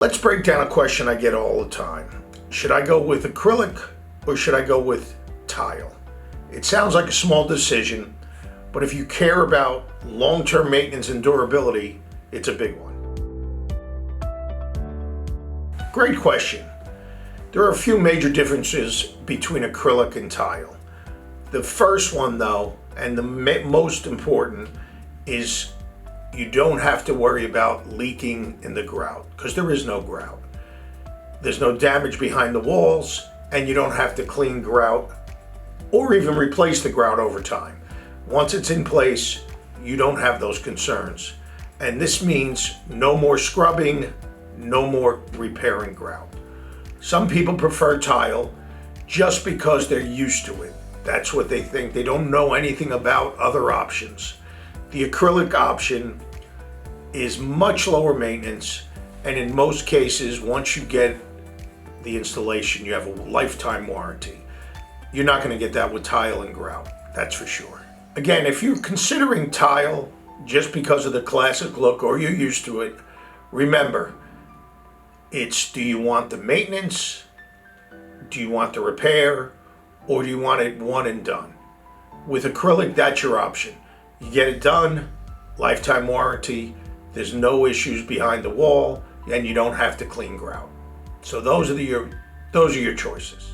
Let's break down a question I get all the time. Should I go with acrylic or should I go with tile? It sounds like a small decision, but if you care about long-term maintenance and durability, it's a big one. Great question. There are a few major differences between acrylic and tile. The first one though, and the most important, is you don't have to worry about leaking in the grout, because there is no grout. There's no damage behind the walls, and you don't have to clean grout or even replace the grout over time. Once it's in place, you don't have those concerns. And this means no more scrubbing, no more repairing grout. Some people prefer tile just because they're used to it. That's what they think. They don't know anything about other options. The acrylic option is much lower maintenance, and in most cases, once you get the installation, you have a lifetime warranty. You're not going to get that with tile and grout, that's for sure. Again, if you're considering tile just because of the classic look or you're used to it, remember, it's do you want the maintenance, do you want the repair, or do you want it one and done? With acrylic, that's your option. You get it done, lifetime warranty, there's no issues behind the wall, and you don't have to clean grout. So those are your choices.